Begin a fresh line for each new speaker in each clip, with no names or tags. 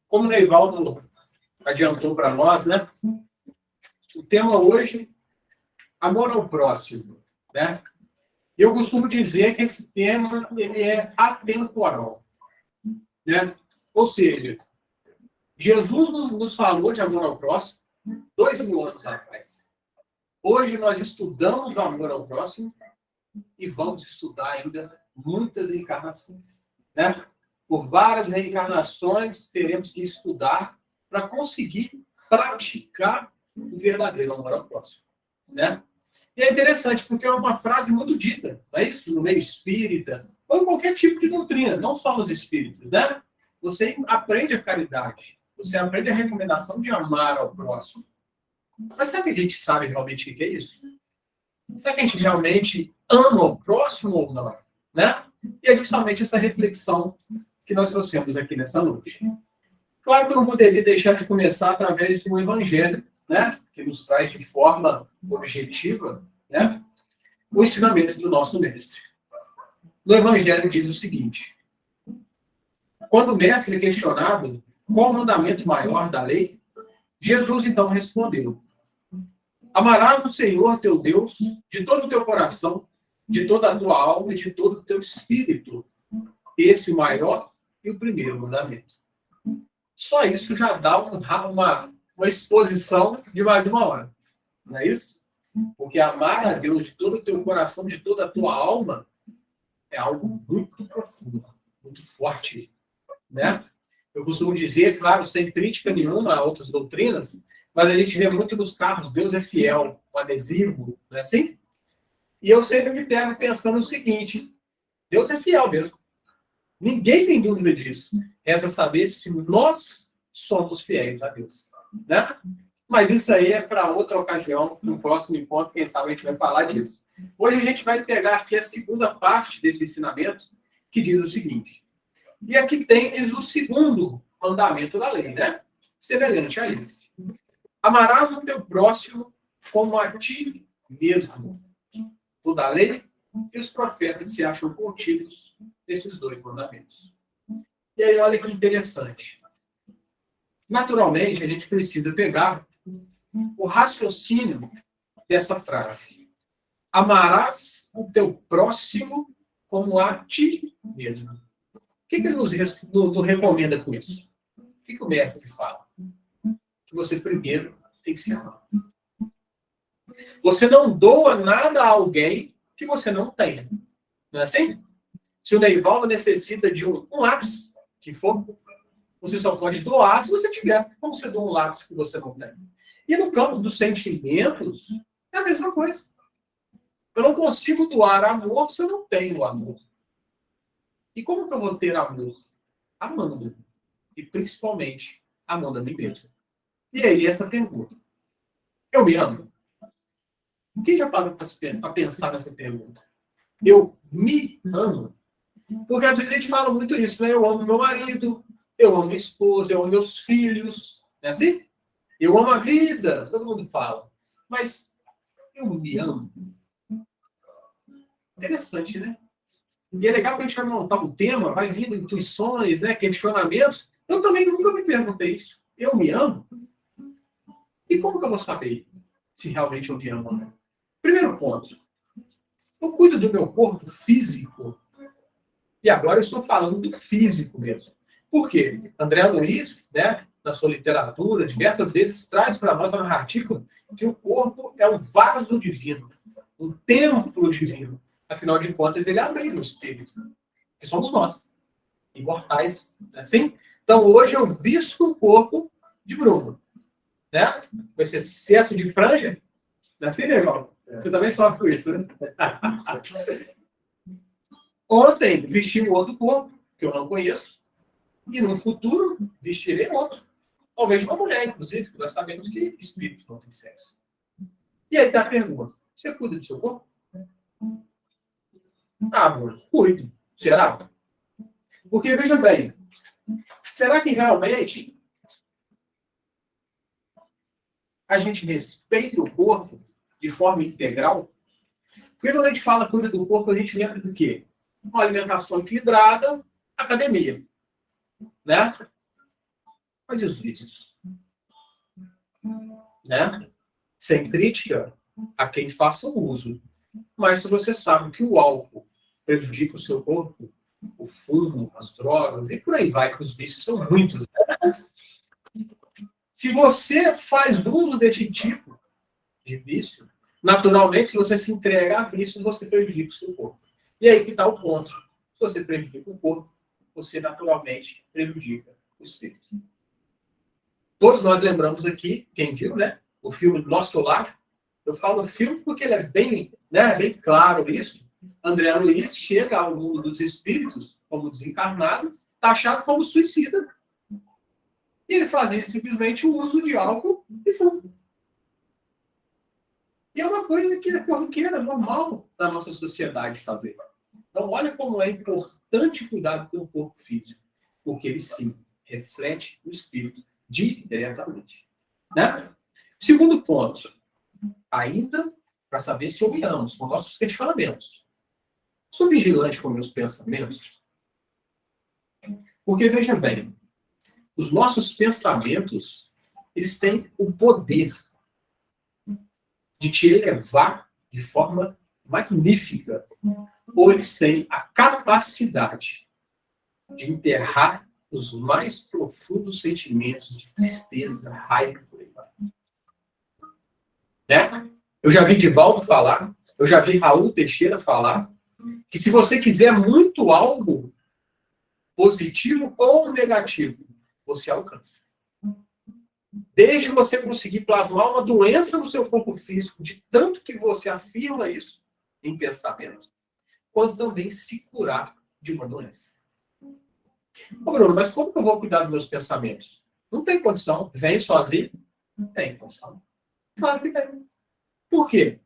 Como o Neivaldo adiantou para nós, né? O tema hoje, amor ao próximo, né? Eu costumo dizer que esse tema ele é atemporal, né? Ou seja, Jesus nos falou de amor ao próximo 2000 anos atrás. Hoje nós estudamos o amor ao próximo e vamos estudar ainda muitas encarnações, né? Por várias reencarnações teremos que estudar para conseguir praticar o verdadeiro amor ao próximo, né? E é interessante porque é uma frase muito dita, não é isso? No meio espírita ou em qualquer tipo de doutrina, não só nos espíritas, né? Você aprende a caridade, você aprende a recomendação de amar ao próximo. Mas será que a gente sabe realmente o que é isso? Será que a gente realmente ama o próximo ou não? Né? E é justamente essa reflexão que nós trouxemos aqui nessa noite. Claro que eu não poderia deixar de começar através do Evangelho, né? Que nos traz de forma objetiva, né? O ensinamento do nosso mestre. No Evangelho diz o seguinte: quando o mestre é questionado qual o mandamento maior da lei, Jesus então respondeu: amarás o Senhor teu Deus de todo o teu coração, de toda a tua alma e de todo o teu espírito. Esse o maior e o primeiro mandamento. Só isso já dá uma exposição de mais uma hora. Não é isso? Porque amar a Deus de todo o teu coração, de toda a tua alma, é algo muito profundo, muito forte, né? Eu costumo dizer, claro, sem crítica nenhuma a outras doutrinas, mas a gente vê muito nos carros, Deus é fiel, o adesivo, não é assim? E eu sempre me pego pensando o seguinte: Deus é fiel mesmo. Ninguém tem dúvida disso. Resta saber se nós somos fiéis a Deus, né? Mas isso aí é para outra ocasião, no próximo encontro, quem sabe a gente vai falar disso. Hoje a gente vai pegar aqui a segunda parte desse ensinamento, que diz o seguinte: e aqui tem o segundo mandamento da lei, né? Semelhante a esse: amarás o teu próximo como a ti mesmo. Toda a lei e os profetas se acham contidos nesses dois mandamentos. E aí, olha que interessante. Naturalmente, a gente precisa pegar o raciocínio dessa frase. Amarás o teu próximo como a ti mesmo. O que ele nos recomenda com isso? O que o mestre fala? Que você primeiro tem que se amar. Você não doa nada a alguém que você não tenha. Não é assim? Se o Neivaldo necessita de um lápis, que for, você só pode doar se você tiver. Como você doa um lápis que você não tem? E no campo dos sentimentos, é a mesma coisa. Eu não consigo doar amor se eu não tenho amor. E como que eu vou ter amor? Amando. E principalmente, amando a mim mesmo. E aí, essa pergunta. Eu me amo? Quem já parou para pensar nessa pergunta? Eu me amo? Porque às vezes a gente fala muito isso, né? Eu amo meu marido, eu amo minha esposa, eu amo meus filhos. Não é assim? Eu amo a vida, todo mundo fala. Mas eu me amo? Interessante, né? E é legal que a gente vai montar um tema, vai vindo intuições, né? Questionamentos. Eu também nunca me perguntei isso. Eu me amo? E como que eu vou saber se realmente eu me amo? Né? Primeiro ponto. Eu cuido do meu corpo físico. E agora eu estou falando do físico mesmo. Por quê? André Luiz, né, na sua literatura, diversas vezes traz para nós a narrativa que o corpo é um vaso divino, um templo divino. Afinal de contas, ele abriu o espírito, que somos nós, imortais. Não é assim? Então, hoje eu visto o corpo de Bruno. Né? Com esse excesso de franja. Não é assim, irmão? Você também sofre com isso, né? Ontem vesti um outro corpo, que eu não conheço, e no futuro vestirei outro. Talvez uma mulher, inclusive, que nós sabemos que espírito não tem sexo. E aí está a pergunta: você cuida do seu corpo? Ah, amor, cuido. Será? Porque, veja bem, será que realmente a gente respeita o corpo de forma integral? Porque quando a gente fala cuida do corpo, a gente lembra do quê? Uma alimentação equilibrada, academia. Né? Mas e os vícios? Né? Sem crítica a quem faça o uso. Mas se você sabe que o álcool prejudica o seu corpo, o fumo, as drogas, e por aí vai, que os vícios são muitos. Se você faz uso desse tipo de vício, naturalmente, se você se entrega a vício, você prejudica o seu corpo. E aí que está o ponto. Se você prejudica o corpo, você naturalmente prejudica o espírito. Todos nós lembramos aqui, quem viu, né? O filme Nosso Lar. Eu falo filme porque ele é bem, né, bem claro isso. André Luiz chega ao mundo dos espíritos como desencarnado, taxado como suicida. E ele fazia simplesmente o uso de álcool e fumo. E é uma coisa que é corriqueira, normal da nossa sociedade fazer. Então, olha como é importante cuidar com o corpo físico, porque ele, sim, reflete o espírito diretamente. Né? Segundo ponto, ainda para saber se olhamos com nossos questionamentos. Sou vigilante com meus pensamentos? Porque, veja bem, os nossos pensamentos, eles têm o poder de te elevar de forma magnífica, ou eles têm a capacidade de enterrar os mais profundos sentimentos de tristeza, raiva, por aí vai. Né? Eu já vi Divaldo falar, eu já vi Raul Teixeira falar, que se você quiser muito algo positivo ou negativo, você alcança. Desde você conseguir plasmar uma doença no seu corpo físico, de tanto que você afirma isso em pensamento, quanto também se curar de uma doença. Ô, Bruno, mas como que eu vou cuidar dos meus pensamentos? Não tem condição. Vem sozinho? Não tem condição. Claro que tem. Por quê?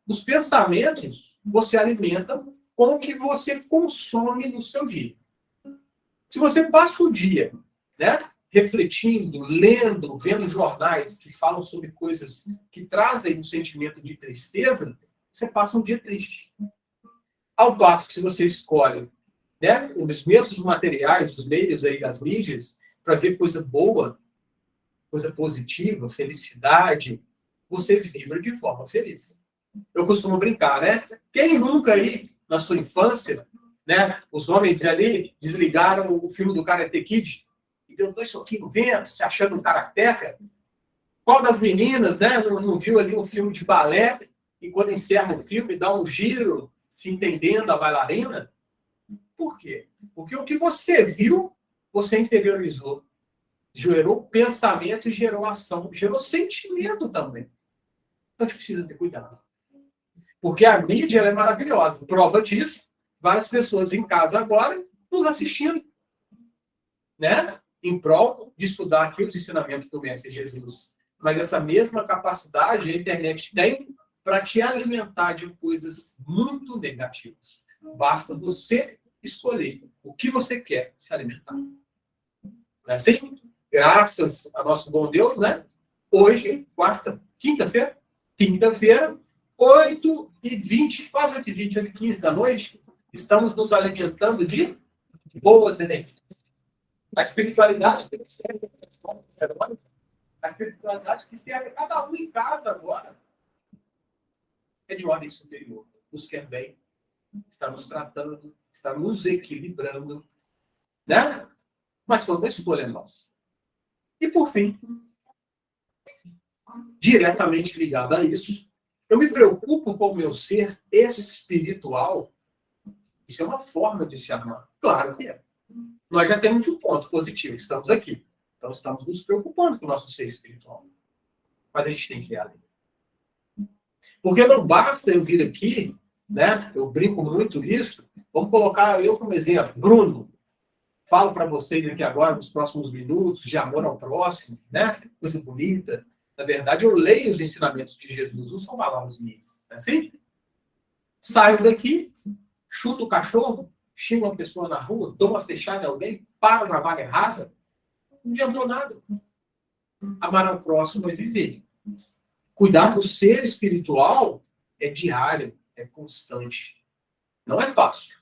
Os pensamentos você alimenta com o que você consome no seu dia. Se você passa o dia, né, refletindo, lendo, vendo jornais que falam sobre coisas que trazem um sentimento de tristeza, você passa um dia triste. Ao passo que se você escolhe, né, os mesmos materiais, os meios aí das mídias, para ver coisa boa, coisa positiva, felicidade, você vibra de forma feliz. Eu costumo brincar, né? Quem nunca aí, na sua infância, né, os homens ali desligaram o filme do Karate Kid e deu 2 soquinhos no vento, se achando um karateca? Qual das meninas, né, não viu ali um filme de balé e quando encerra o filme dá um giro, se entendendo a bailarina? Por quê? Porque o que você viu, você interiorizou. Gerou pensamento e gerou ação. Gerou sentimento também. Então a gente precisa ter cuidado. Porque a mídia ela é maravilhosa. Prova disso, várias pessoas em casa agora nos assistindo. Né? Em prol de estudar aqui os ensinamentos do Mestre Jesus. Mas essa mesma capacidade a internet tem para te alimentar de coisas muito negativas. Basta você escolher o que você quer se alimentar. Não é assim? Graças a nosso bom Deus, né? Hoje, quinta-feira, 8h20, quase 8h20, 8h15 da noite, estamos nos alimentando de boas energias. A espiritualidade que serve a cada um em casa agora é de ordem superior. Nos quer bem, está nos tratando, está nos equilibrando, né? Mas foi uma escolha nossa. E, por fim, diretamente ligado a isso, eu me preocupo com o meu ser espiritual. Isso é uma forma de se amar. Claro que é. Nós já temos um ponto positivo, estamos aqui. Então, estamos nos preocupando com o nosso ser espiritual. Mas a gente tem que ir além. Porque não basta eu vir aqui, né? Eu brinco muito isso. Vamos colocar eu como exemplo. Bruno, falo para vocês aqui agora, nos próximos minutos, de amor ao próximo, né? Coisa bonita. Na verdade, eu leio os ensinamentos de Jesus, não são palavras minhas. Não é assim? Saio daqui, chuto o cachorro, xingo uma pessoa na rua, dou uma fechada em alguém, paro na vaga errada, não adiantou nada. Amar ao próximo é viver. Cuidar do ser espiritual é diário, é constante. Não é fácil,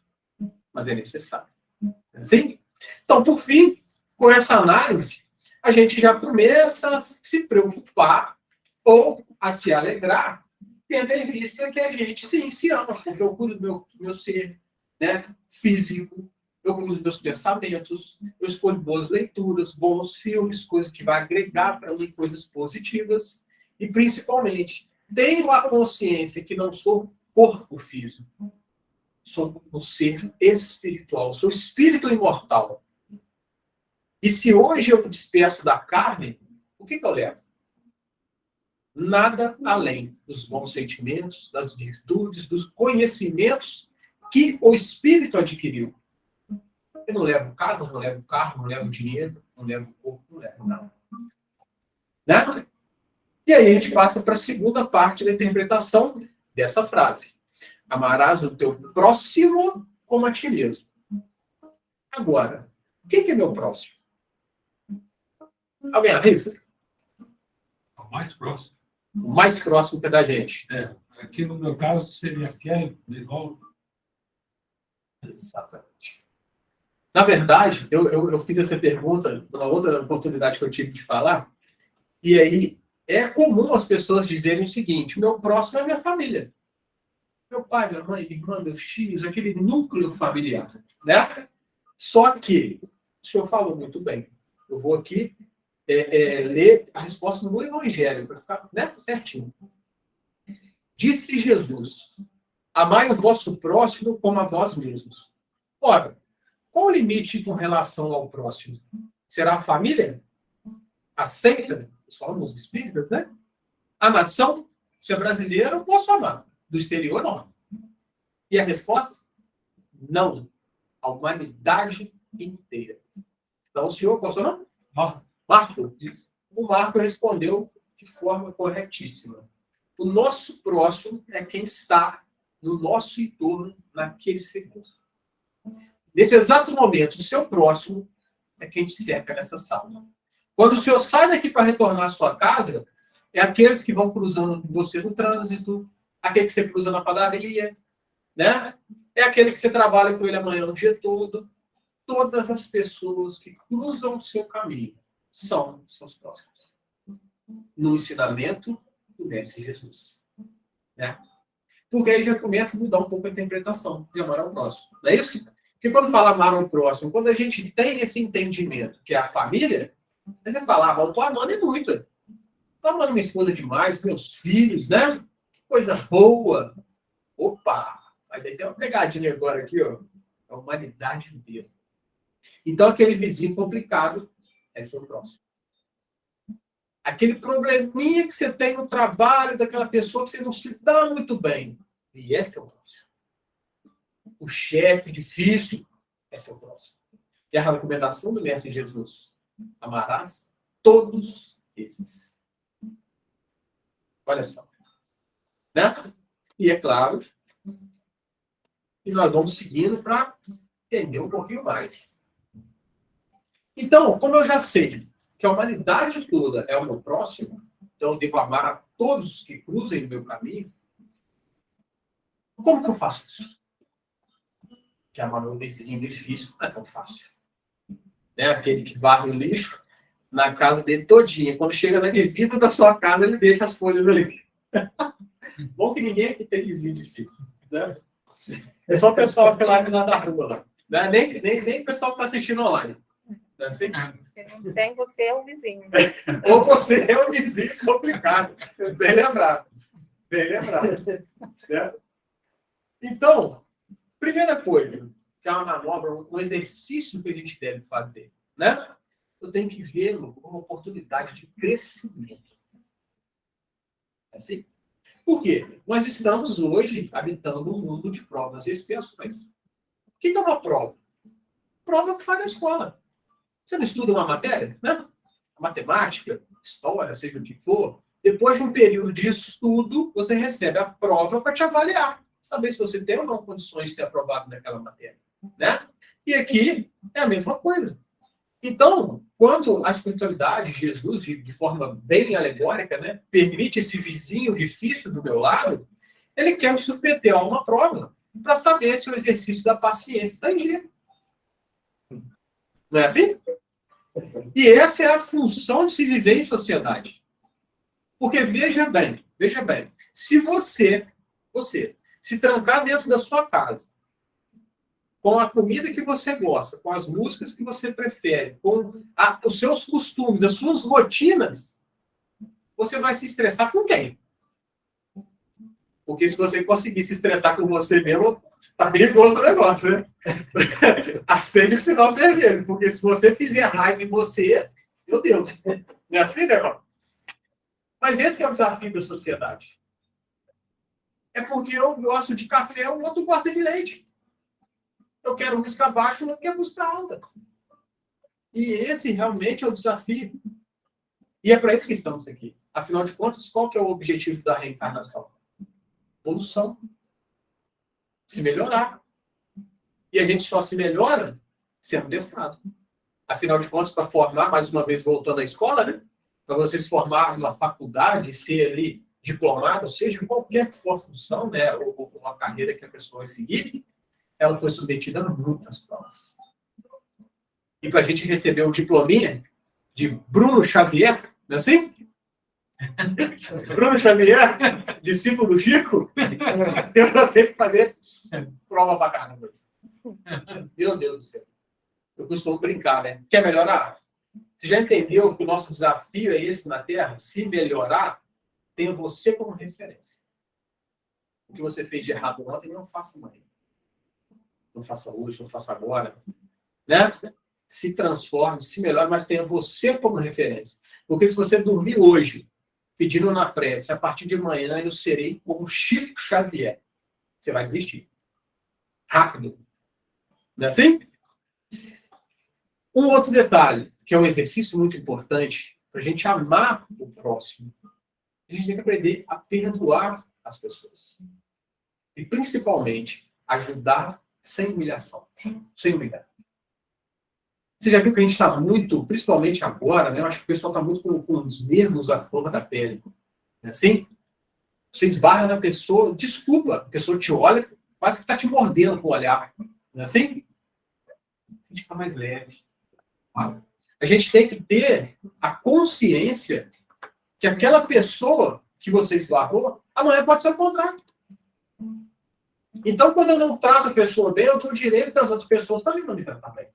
mas é necessário. Não é assim? Então, por fim, com essa análise, a gente já começa a se preocupar ou a se alegrar, tendo em vista que a gente sim se ama, porque eu cuido do meu ser, né, físico, eu cuido dos meus pensamentos, eu escolho boas leituras, bons filmes, coisas que vão agregar para mim coisas positivas, e principalmente, tenho a consciência que não sou corpo físico, sou um ser espiritual, sou espírito imortal. E se hoje eu me despeço da carne, o que eu levo? Nada além dos bons sentimentos, das virtudes, dos conhecimentos que o espírito adquiriu. Eu não levo casa, não levo carro, não levo dinheiro, não levo corpo, não levo nada. Né? E aí a gente passa para a segunda parte da interpretação dessa frase. Amarás o teu próximo como a ti mesmo. Agora, quem é meu próximo? Alguém arrisca?
O mais próximo.
O mais próximo que é da gente.
Aqui no meu caso seria Kelly, de volta.
Exatamente. Na verdade, eu fiz essa pergunta numa outra oportunidade que eu tive de falar, e aí é comum as pessoas dizerem o seguinte: o meu próximo é a minha família. Meu pai, minha mãe, minha irmã, meus tios, aquele núcleo familiar. Né? Só que, o senhor falou muito bem. Eu vou aqui ler a resposta no Evangelho, para ficar, né, certinho. Disse Jesus: amai o vosso próximo como a vós mesmos. Ora, qual o limite com relação ao próximo? Será a família? A seita? Somos espíritas, né? A nação? Se é brasileiro, eu posso amar. Do exterior, não. E a resposta? Não. A humanidade inteira. Então, o senhor, qual é o seu nome? Marco. O Marco respondeu de forma corretíssima. O nosso próximo é quem está no nosso entorno naquele segundo. Nesse exato momento, o seu próximo é quem te cerca nessa sala. Quando o senhor sai daqui para retornar à sua casa, é aqueles que vão cruzando você no trânsito, aquele que você cruza na padaria, né? É aquele que você trabalha com ele amanhã o dia todo. Todas as pessoas que cruzam o seu caminho são seus próximos. No ensinamento do Mestre Jesus. Né? Porque aí já começa a mudar um pouco a interpretação de amar ao próximo. Não é isso? Porque quando fala amar ao próximo, quando a gente tem esse entendimento, que é a família, você fala, eu tô amando é muito. Tô amando minha esposa demais, meus filhos, né? Que coisa boa. Opa! Mas aí tem uma pegadinha agora aqui, ó. A humanidade inteira. Então, aquele vizinho complicado é seu próximo. Aquele probleminha que você tem no trabalho daquela pessoa que você não se dá muito bem. E esse é o próximo. O chefe difícil, esse é o próximo. E a recomendação do Mestre Jesus: amarás todos esses. Olha só. Né? E é claro que nós vamos seguindo para entender um pouquinho mais. Então, como eu já sei que a humanidade toda é o meu próximo, então eu devo amar a todos que cruzem o meu caminho, como que eu faço isso? Que amar meu vizinho difícil não é tão fácil. Né? Aquele que varre o lixo na casa dele todinha. Quando chega na divisa da sua casa, ele deixa as folhas ali. Bom que ninguém aqui tem vizinho difícil. Né? É só o pessoal que lá da rua lá. Né? Nem o pessoal que está assistindo online. Não é assim?
Se não tem, você é o vizinho.
Ou você é o vizinho complicado. Bem lembrado. Bem lembrado. Né? Então, primeira coisa, que é uma manobra, um exercício que a gente deve fazer, né? Eu tenho que vê-lo como uma oportunidade de crescimento. É assim? Por quê? Nós estamos hoje habitando um mundo de provas e expiações. O que é uma prova? Prova é o que faz na escola. Você não estuda uma matéria, né? Matemática, história, seja o que for. Depois de um período de estudo, você recebe a prova para te avaliar. Saber se você tem ou não condições de ser aprovado naquela matéria. Né? E aqui é a mesma coisa. Então, quando a espiritualidade, Jesus, de forma bem alegórica, né, permite esse vizinho difícil do meu lado, ele quer me submeter a uma prova para saber se o exercício da paciência está em dia. Não é assim? E essa é a função de se viver em sociedade. Porque veja bem, se você se trancar dentro da sua casa, com a comida que você gosta, com as músicas que você prefere, com os seus costumes, as suas rotinas, você vai se estressar com quem? Porque se você conseguir se estressar com você mesmo, tá perigoso o negócio, né? Acende o sinal vermelho, porque se você fizer raiva em você, meu Deus, não é assim, né, irmão? Mas esse é o desafio da sociedade. É porque eu gosto de café, o outro gosta de leite. Eu quero música baixa, o outro quer música alta. E esse realmente é o desafio. E é para isso que estamos aqui. Afinal de contas, qual que é o objetivo da reencarnação? Evolução. Se melhorar. E a gente só se melhora sendo testado. Afinal de contas, para formar, mais uma vez voltando à escola, né? Para você se formar numa faculdade, ser ali diplomado, seja qualquer que for a função, né? Ou a carreira que a pessoa vai seguir, ela foi submetida a muitas provas. E para a gente receber o diplominha de Bruno Xavier, não é assim? Bruno Xavier, discípulo do Chico, eu não tenho que fazer prova para caramba. Meu Deus do céu. Eu costumo brincar, né? Quer melhorar? Você já entendeu que o nosso desafio é esse na Terra? Se melhorar, tenha você como referência. O que você fez de errado ontem, não faça amanhã. Não faça hoje, não faça agora. Né? Se transforme, se melhore, mas tenha você como referência. Porque se você dormir hoje, pedindo na prece, a partir de amanhã eu serei como Chico Xavier, você vai desistir. Rápido. Não é assim? Um outro detalhe, que é um exercício muito importante, para a gente amar o próximo. A gente tem que aprender a perdoar as pessoas. E, principalmente, ajudar sem humilhação. Sem humilhar. Você já viu que a gente está muito, principalmente agora, né? Eu acho que o pessoal está muito com os nervos à flor da pele. Não é assim? Você esbarra na pessoa, desculpa, a pessoa te olha, quase que está te mordendo com o olhar. Não é assim? A gente fica mais leve. A gente tem que ter a consciência que aquela pessoa que você esbarrou, amanhã pode ser o contrário. Então, quando eu não trato a pessoa bem, eu tenho o direito das outras pessoas também não me tratar bem.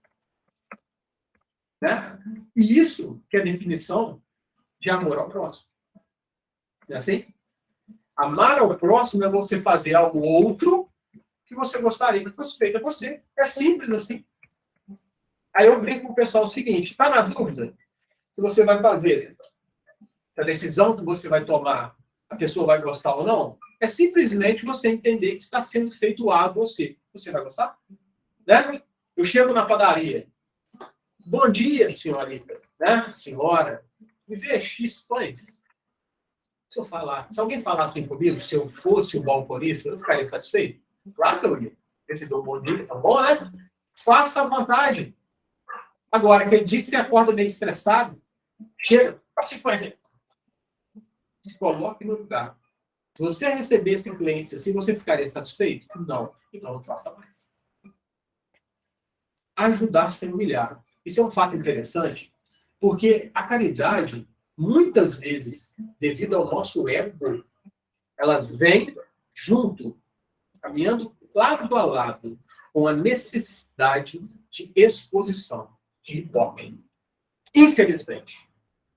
Né? E isso que é a definição de amor ao próximo. Não é assim? Amar ao próximo é você fazer algo outro que você gostaria que fosse feito a você. É simples assim. Aí eu brinco com o pessoal o seguinte, está na dúvida se você vai fazer essa decisão que você vai tomar, a pessoa vai gostar ou não? É simplesmente você entender que está sendo feito a você. Você vai gostar? Né? Eu chego na padaria. Bom dia, senhorita. Né? Senhora. Me vê X pães. Se eu falar, se alguém falasse assim comigo, se eu fosse um balconista, eu ficaria satisfeito? Claro que eu ia. Receber um bom dia, tá bom, né? Faça à vontade. Agora, aquele dia que você acorda meio estressado, chega, passe pães aí. Se coloque no lugar. Se você recebesse clientes assim, você ficaria satisfeito? Não. Então não faça mais. Ajudar sem humilhar. Isso é um fato interessante, porque a caridade, muitas vezes, devido ao nosso ego, ela vem junto, caminhando lado a lado, com a necessidade de exposição, de ibope. Infelizmente.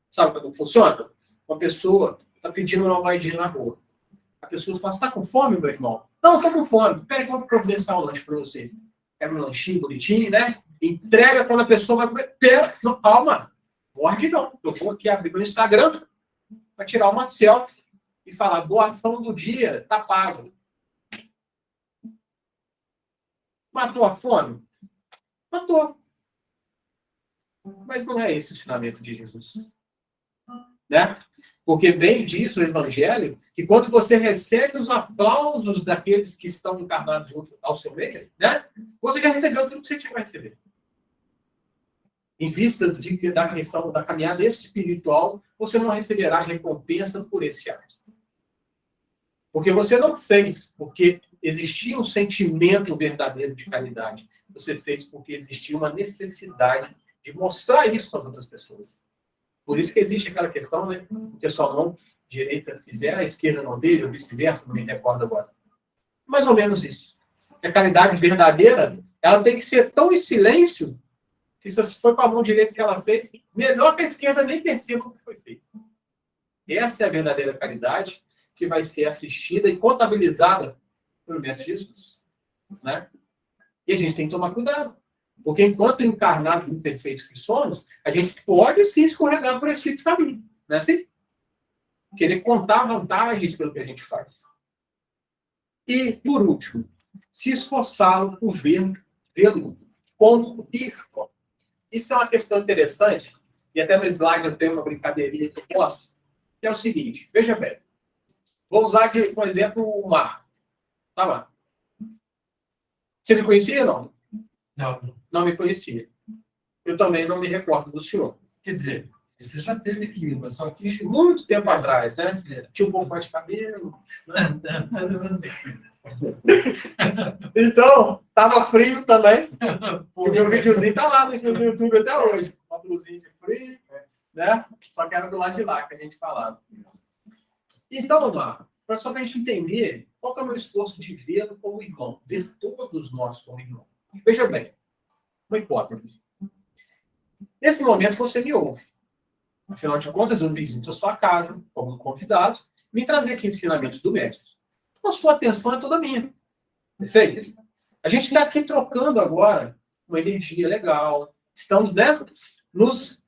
Sabe como funciona? Uma pessoa está pedindo uma moedinha na rua. A pessoa fala, você está com fome, meu irmão? Não, estou com fome. Espera que eu vou providenciar um lanche para você. Pega um lanchinho bonitinho, né? Entrega quando a pessoa vai comer. Pera, não, calma. Morde não. Eu vou aqui abrir meu Instagram para tirar uma selfie e falar, boa ação do dia, tá pago. Matou a fome? Matou. Mas não é esse o ensinamento de Jesus. Né? Porque bem diz o Evangelho que quando você recebe os aplausos daqueles que estão encarnados junto ao seu meio, né? Você já recebeu tudo que você tinha que receber. Em vistas da questão da caminhada espiritual, você não receberá recompensa por esse ato. Porque você não fez porque existia um sentimento verdadeiro de caridade. Você fez porque existia uma necessidade de mostrar isso para as outras pessoas. Por isso que existe aquela questão, né? Que a sua mão direita fizer, a esquerda não dele, ou vice-versa, não me recordo agora. Mais ou menos isso. A caridade verdadeira, ela tem que ser tão em silêncio que se foi com a mão direita que ela fez, melhor que a esquerda nem perceba o que foi feito. Essa é a verdadeira caridade que vai ser assistida e contabilizada pelo Mestre Jesus. Né? E a gente tem que tomar cuidado. Porque enquanto encarnados imperfeitos que somos, a gente pode sim escorregar por esse tipo de caminho. Não é assim? Querer contar vantagens pelo que a gente faz. E, por último, se esforçá-lo por vê-lo como irmão. Isso é uma questão interessante, e até no slide eu tenho uma brincadeirinha que eu mostro, que é o seguinte, veja bem, vou usar de, por exemplo, o mar. Tá lá. Você me conhecia ou não?
Não.
Não me conhecia. Eu também não me recordo do senhor.
Quer dizer, você já teve aqui, mas só que
Muito tempo atrás, né? Tinha um pouco mais de cabelo.
mais ou menos.
Então, tava frio também. O meu videozinho tá lá no YouTube até hoje. Uma blusinha de frio, né? Só que era do lado de lá que a gente falava. Então, vamos lá. Só para a gente entender qual que é o meu esforço de vê-lo como irmão. Ver todos nós como irmão. Veja bem, uma hipótese. Nesse momento você me ouve. Afinal de contas, eu visito a sua casa como convidado, me trazer aqui ensinamentos do mestre. Então, a sua atenção é toda minha. Perfeito? A gente está aqui trocando agora uma energia legal. Estamos, né?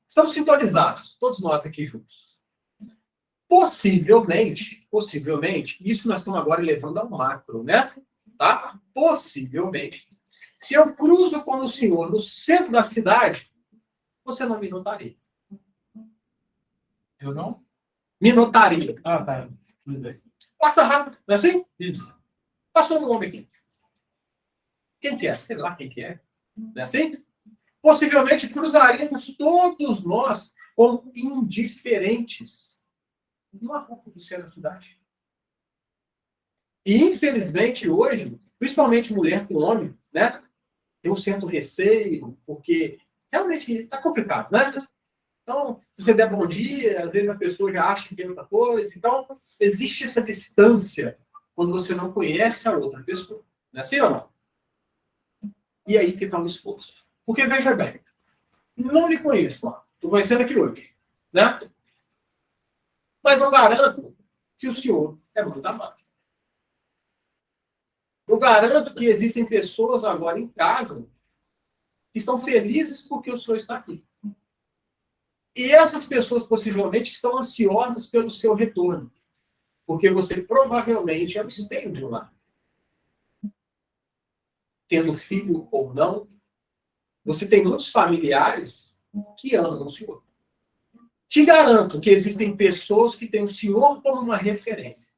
Estamos sintonizados, todos nós aqui juntos. Possivelmente, isso nós estamos agora levando ao macro, né? Tá? Possivelmente. Se eu cruzo com o senhor no centro da cidade, você não me notaria.
Eu não?
Me notaria.
Ah, tá. Tudo bem.
Passa rápido, não é assim?
Isso.
Passou um homem aqui. Quem que é? Sei lá quem que é. Não é assim? Possivelmente cruzaríamos todos nós como indiferentes numa rua do centro da cidade. E, infelizmente, hoje, principalmente mulher com homem, né? Tem um certo receio, porque realmente está complicado, né? Então, se você der bom dia, às vezes a pessoa já acha que é outra coisa. Então, existe essa distância quando você não conhece a outra pessoa. Não é assim ou não? E aí fica um esforço. Porque, veja bem, não lhe conheço, estou conhecendo aqui hoje, né? Mas eu garanto que o senhor é muito amado. Eu garanto que existem pessoas agora em casa que estão felizes porque o senhor está aqui. E essas pessoas possivelmente estão ansiosas pelo seu retorno, porque você provavelmente é o esteio de um lar. Tendo filho ou não, você tem muitos familiares que amam o senhor. Te garanto que existem pessoas que têm o senhor como uma referência,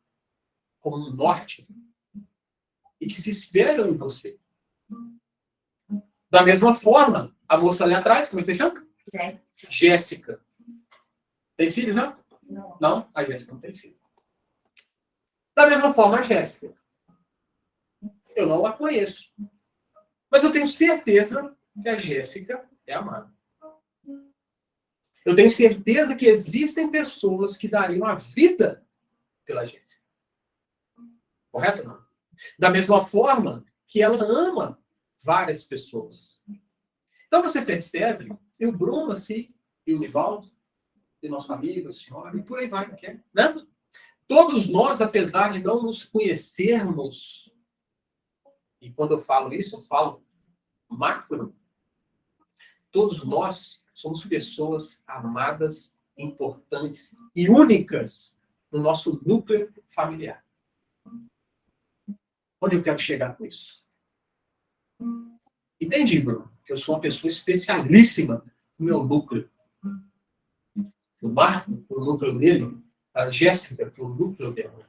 como um norte, e que se espelham em você. Da mesma forma, a moça ali atrás, como é que você chama? Jéssica. Tem filho, não?
Não.
Não? A Jéssica não tem filho. Da mesma forma, a Jéssica. Eu não a conheço. Mas eu tenho certeza que a Jéssica é amada. Eu tenho certeza que existem pessoas que dariam a vida pela Jéssica. Correto ou não? Da mesma forma que ela ama várias pessoas. Então você percebe, e o Bruno, assim, e o Nivaldo, e nosso amigo, a senhora, e por aí vai, né? Todos nós, apesar de não nos conhecermos, e quando eu falo isso, eu falo macro, todos nós somos pessoas amadas, importantes e únicas no nosso núcleo familiar. Onde eu quero chegar com isso? Entendi, Bruno, que eu sou uma pessoa especialíssima no meu núcleo. O Marco, o núcleo dele, a Jéssica, o núcleo dela.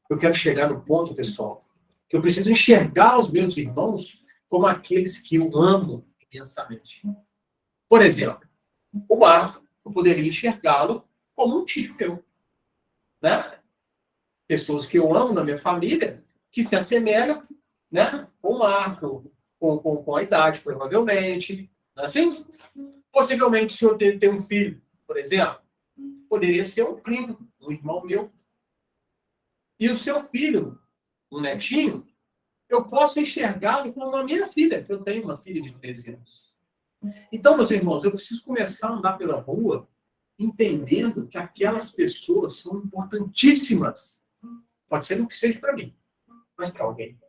Eu quero chegar no ponto, pessoal, que eu preciso enxergar os meus irmãos como aqueles que eu amo imensamente. Por exemplo, o Marco, eu poderia enxergá-lo como um tio meu. Né? Pessoas que eu amo na minha família, que se assemelham, né, com o Marco, com a idade, provavelmente. Não é assim? Possivelmente, se eu ter um filho, por exemplo, poderia ser um primo, um irmão meu. E o seu filho, um netinho, eu posso enxergá-lo como a minha filha, que eu tenho uma filha de 13 anos. Então, meus irmãos, eu preciso começar a andar pela rua entendendo que aquelas pessoas são importantíssimas. Pode ser o que seja para mim, mas para alguém.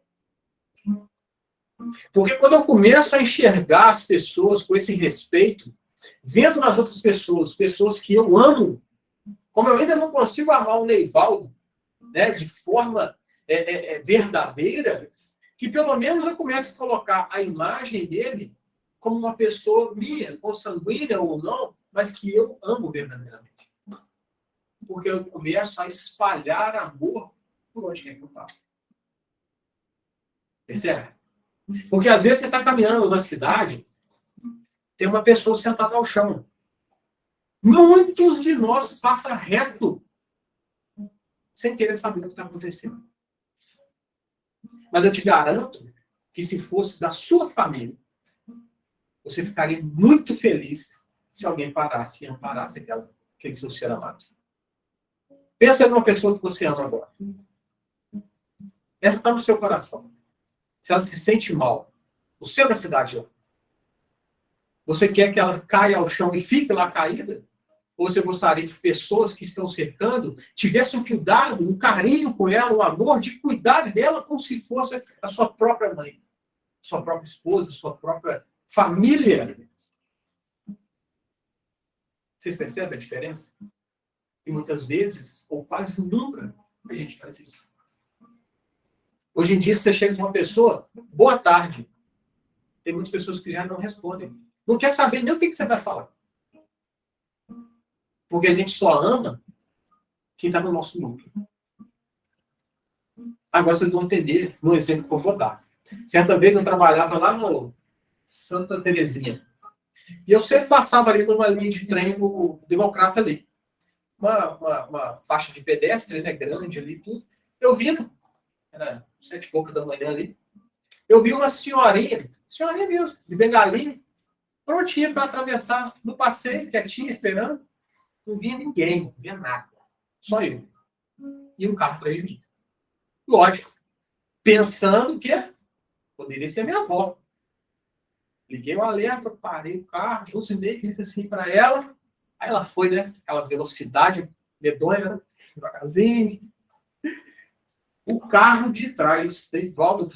Porque quando eu começo a enxergar as pessoas com esse respeito, vendo nas outras pessoas, pessoas que eu amo, como eu ainda não consigo amar o Neivaldo, né, de forma verdadeira, que pelo menos eu comece a colocar a imagem dele como uma pessoa minha, consanguínea ou não, mas que eu amo verdadeiramente. Porque eu começo a espalhar amor por onde quer que eu passo. Percebe? Porque às vezes você está caminhando na cidade, tem uma pessoa sentada ao chão. Muitos de nós passam reto, sem querer saber o que está acontecendo. Mas eu te garanto que se fosse da sua família, você ficaria muito feliz se alguém parasse e amparasse aquele seu ser amado. Pensa numa pessoa que você ama agora. Essa está no seu coração. Se ela se sente mal, o centro da cidade, você quer que ela caia ao chão e fique lá caída? Ou você gostaria que pessoas que estão cercando tivessem um cuidado, um carinho com ela, um amor de cuidar dela como se fosse a sua própria mãe, sua própria esposa, sua própria família? Vocês percebem a diferença? E muitas vezes, ou quase nunca, a gente faz isso. Hoje em dia, você chega com uma pessoa, boa tarde. Tem muitas pessoas que já não respondem. Não quer saber nem o que você vai falar. Porque a gente só ama quem está no nosso mundo. Agora vocês vão entender no exemplo que eu vou dar. Certa vez eu trabalhava lá no Santa Terezinha. E eu sempre passava ali numa linha de trem do Democrata ali. Uma faixa de pedestre, né, grande ali, tudo. Eu vi, era 7h pouca da manhã ali, eu vi uma senhorinha mesmo, de bengalinha, prontinha para atravessar no passeio, quietinha, esperando. Não via ninguém, não via nada. Só eu. E um carro atrás de mim. Lógico. Pensando que poderia ser minha avó. Liguei o alerta, parei o carro, buzinei, fiz assim para ela. Aí ela foi, né? Aquela velocidade medonha, né? Devagarzinho. O carro de trás, dei volta,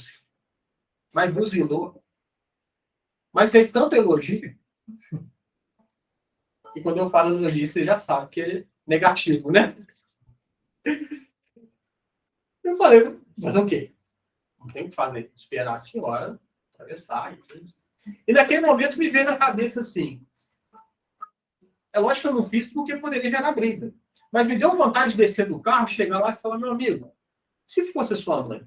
mas buzinou. Mas fez tanto elogio. E quando eu falo elogio, você já sabe que é negativo, né? Eu falei, mas o quê? Não tem o que fazer. Esperar a senhora atravessar. E naquele momento me veio na cabeça assim. É lógico que eu não fiz porque poderia gerar briga. Mas me deu vontade de descer do carro, chegar lá e falar, meu amigo, se fosse a sua mãe,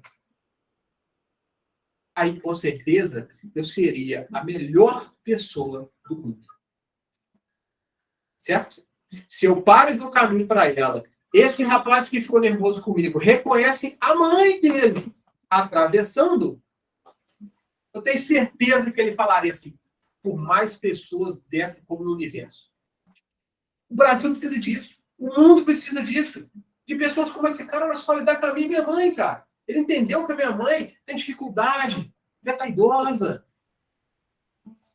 aí com certeza eu seria a melhor pessoa do mundo. Certo? Se eu paro do caminho para ela, esse rapaz que ficou nervoso comigo reconhece a mãe dele atravessando, eu tenho certeza que ele falaria assim, por mais pessoas dessas como no universo. O Brasil precisa disso. O mundo precisa disso. De pessoas como esse cara na solidariedade com a minha mãe, cara. Ele entendeu que a minha mãe tem dificuldade, já está idosa.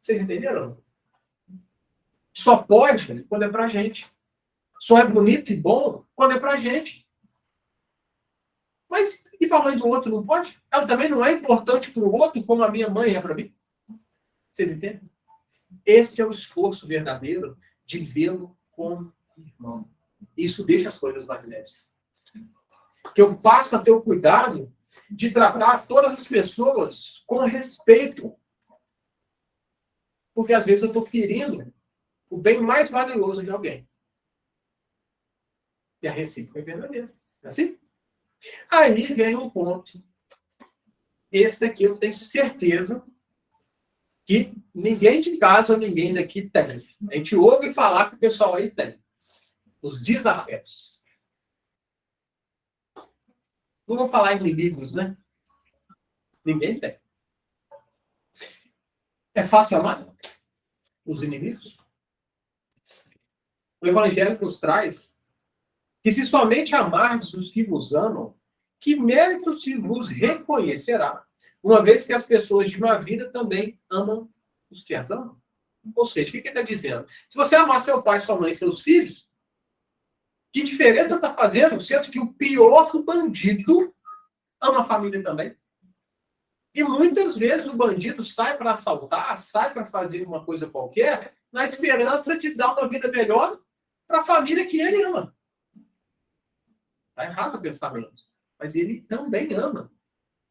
Vocês entenderam? Só pode quando é pra gente. Só é bonito e bom quando é pra gente. Mas e para a mãe do outro não pode? Ela também não é importante para o outro como a minha mãe é para mim? Vocês entendem? Esse é o esforço verdadeiro de vê-lo como irmão. Isso deixa as coisas mais leves. Que eu passo a ter o cuidado de tratar todas as pessoas com respeito. Porque às vezes eu estou ferindo o bem mais valioso de alguém. E a recíproca é verdadeira. Não é assim? Aí vem um ponto. Esse aqui eu tenho certeza que ninguém de casa ou ninguém daqui tem. A gente ouve falar que o pessoal aí tem. Os desafetos. Não vou falar em inimigos, né? Ninguém tem. É fácil amar os inimigos? O Evangelho nos traz que se somente amardes os que vos amam, que mérito se vos reconhecerá, uma vez que as pessoas de uma vida também amam os que as amam. Ou seja, o que ele está dizendo? Se você amar seu pai, sua mãe e seus filhos, que diferença está fazendo, sendo que o pior bandido ama a família também? E muitas vezes o bandido sai para assaltar, sai para fazer uma coisa qualquer, na esperança de dar uma vida melhor para a família que ele ama. Está errado o pensamento. Mas ele também ama.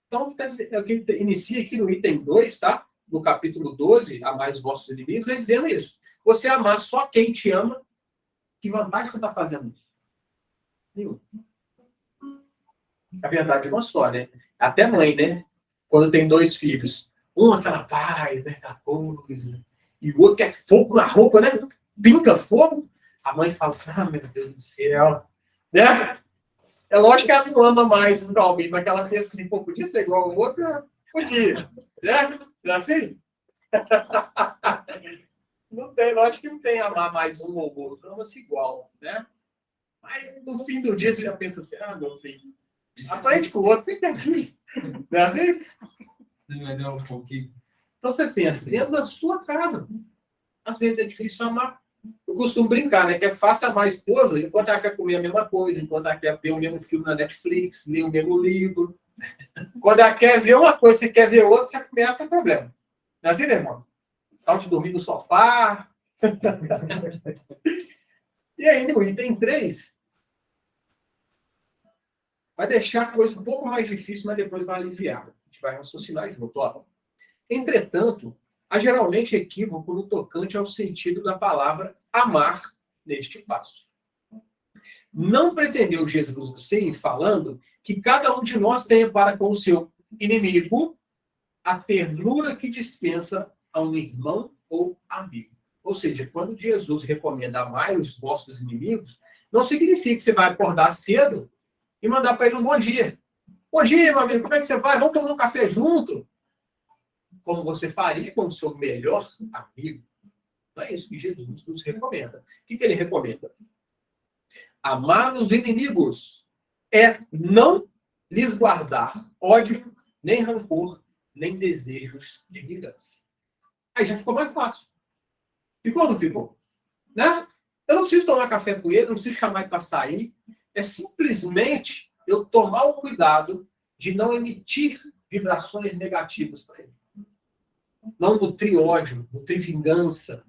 Então, é o que ele inicia aqui no item 2, tá? No capítulo 12, amai os vossos inimigos, ele dizendo isso. Você amar só quem te ama, que vantagem você está fazendo isso? Nenhum. A verdade é uma só, né? Até mãe, né? Quando tem 2 filhos. Um aquela paz, né? Aquela coisa. E o outro quer fogo na roupa, né? Pinga fogo. A mãe fala assim, ah, meu Deus do céu. Né? É lógico que ela não ama mais o Calvin, mas ela pensa assim, pô, podia ser igual ao outro? Podia. Né? Não é assim? Não tem, lógico que não tem amar mais um ou outro. Ama-se igual, né? Mas no fim do dia você já pensa assim, ah, meu filho, aprende com o outro, fica aqui. Não é assim?
Você vai dar um pouquinho.
Então você pensa, dentro da sua casa. Às vezes é difícil amar. Eu costumo brincar, né? Que é fácil amar a esposa enquanto ela quer comer a mesma coisa, enquanto ela quer ver o mesmo filme na Netflix, ler o mesmo livro. Quando ela quer ver uma coisa, você quer ver outra, já começa o problema. Não é assim, né, irmão? Tá de dormir no sofá. E aí, no item 3, vai deixar a coisa um pouco mais difícil, mas depois vai aliviar. A gente vai raciocinar junto. Ó. Entretanto, há geralmente equívoco no tocante ao sentido da palavra amar neste passo. Não pretendeu Jesus assim, falando, que cada um de nós tenha para com o seu inimigo a ternura que dispensa a um irmão ou amigo. Ou seja, quando Jesus recomenda amar os vossos inimigos, não significa que você vai acordar cedo e mandar para ele um bom dia. Bom dia, meu amigo, como é que você vai? Vamos tomar um café junto? Como você faria com o seu melhor amigo. Não é isso que Jesus nos recomenda. O que ele recomenda? Amar os inimigos é não lhes guardar ódio, nem rancor, nem desejos de vingança. Aí já ficou mais fácil. Ficou ou não ficou? Né? Eu não preciso tomar café com ele, não preciso chamar ele para sair. É simplesmente eu tomar o cuidado de não emitir vibrações negativas para ele. Não nutrir ódio, nutrir vingança.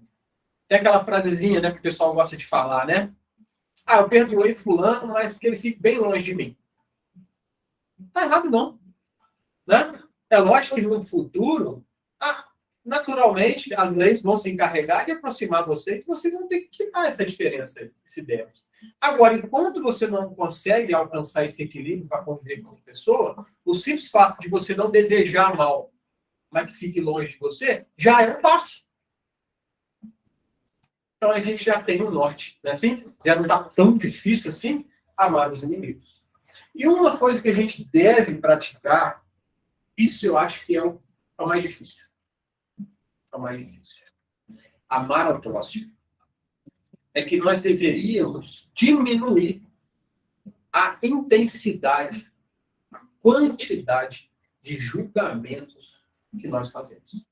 Tem aquela frasezinha, né, que o pessoal gosta de falar, né? Ah, eu perdoei fulano, mas que ele fique bem longe de mim. Não está errado, não. Né? É lógico que no futuro, naturalmente, as leis vão se encarregar de aproximar vocês e vocês vão ter que quitar essa diferença, esse débito. Agora, enquanto você não consegue alcançar esse equilíbrio para conviver com a pessoa, o simples fato de você não desejar mal, mas que fique longe de você, já é um passo. Então a gente já tem um norte, né? Assim, já não está tão difícil assim amar os inimigos. E uma coisa que a gente deve praticar, isso eu acho que é o mais difícil. É o mais difícil. Amar ao próximo. É que nós deveríamos diminuir a intensidade, a quantidade de julgamentos que nós fazemos.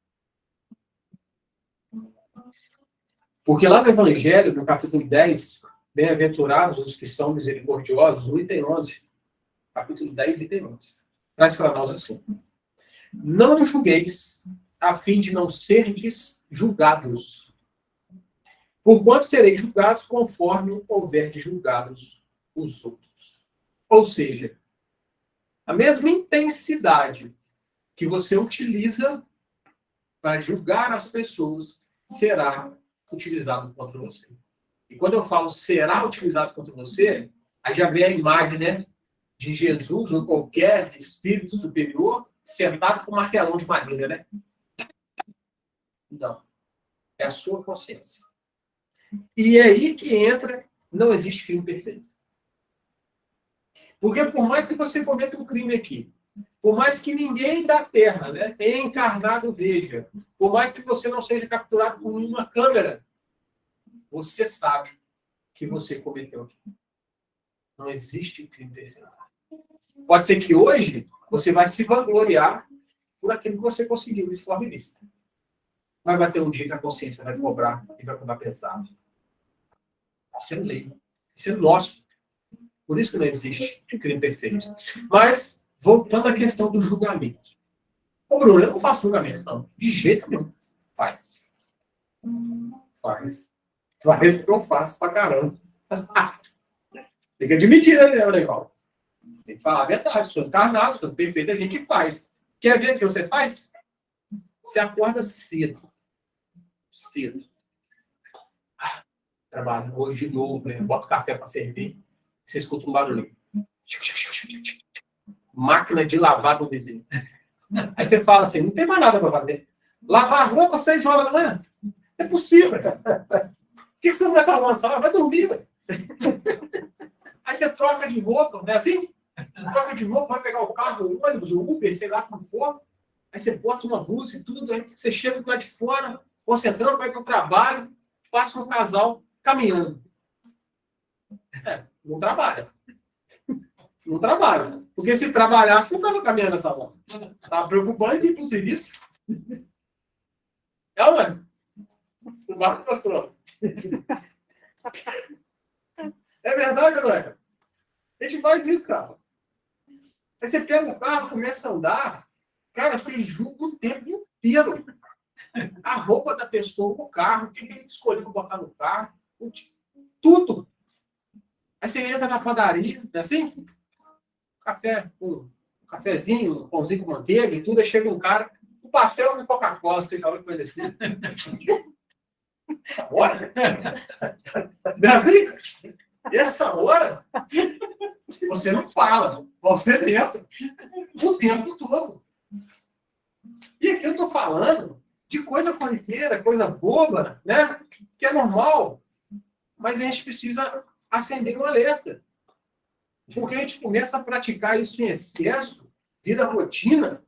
Porque lá no Evangelho, no capítulo 10, bem-aventurados os que são misericordiosos, no item 11, capítulo 10, item 11, traz para nós assim: não julgueis, a fim de não serdes julgados. Porquanto sereis julgados conforme houverdes julgados os outros. Ou seja, a mesma intensidade que você utiliza para julgar as pessoas será utilizado contra você. E quando eu falo será utilizado contra você, aí já vem a imagem, né, de Jesus ou qualquer espírito superior sentado com um martelão de madeira, né? Não. É a sua consciência. E é aí que entra, não existe crime perfeito. Porque por mais que você cometa um crime aqui, Por mais que ninguém da Terra, né, encarnado veja, por mais que você não seja capturado por uma câmera, você sabe que você cometeu aquilo. Não existe crime perfeito. Pode ser que hoje você vai se vangloriar por aquilo que você conseguiu de forma ilícita. Mas vai ter um dia que a consciência vai cobrar e vai cobrar pesado. Isso é lei. Isso é nosso. Por isso que não existe crime perfeito. Mas, voltando à questão do julgamento. Ô, Bruno, eu não faço julgamento, não. De jeito nenhum. Faz. Faz. Faz porque eu faço pra caramba. Tem que admitir, né, legal? Tem que falar a verdade. Sou encarnado, sou perfeito, a gente faz. Quer ver o que você faz? Você acorda cedo. Cedo. Trabalho hoje de novo, né? Bota o café para ferver. Você escuta um barulho. Máquina de lavar do vizinho. Aí você fala assim, não tem mais nada para fazer. Lavar roupa às 6 horas da manhã? É possível. Por que você não vai estar lançando? Vai dormir, velho. Aí você troca de roupa, não é assim? Troca de roupa, vai pegar o carro, o ônibus, o Uber, sei lá como for. Aí você bota uma blusa e tudo, aí você chega do lado de fora, concentrando, vai para o trabalho, passa um casal caminhando. Não trabalha. Não trabalha. Porque se trabalhasse, não estava caminhando essa hora. Estava preocupante de ir para o serviço. É, mano? O Marco mostrou. É verdade, não é? A gente faz isso, cara. Aí você pega o carro, começa a andar, cara, você julga o tempo inteiro. A roupa da pessoa, o carro, o que ele escolheu para botar no carro, tudo. Aí você entra na padaria, não é assim? Café, um cafezinho, um pãozinho com manteiga e tudo, aí chega um cara, um pastel de Coca-Cola, você fala coisa assim. Essa hora? Não é assim? Essa hora? Você não fala, você pensa o tempo todo. E aqui eu estou falando de coisa corriqueira, coisa boba, né? Que é normal, mas a gente precisa acender um alerta. Porque a gente começa a praticar isso em excesso, vira rotina,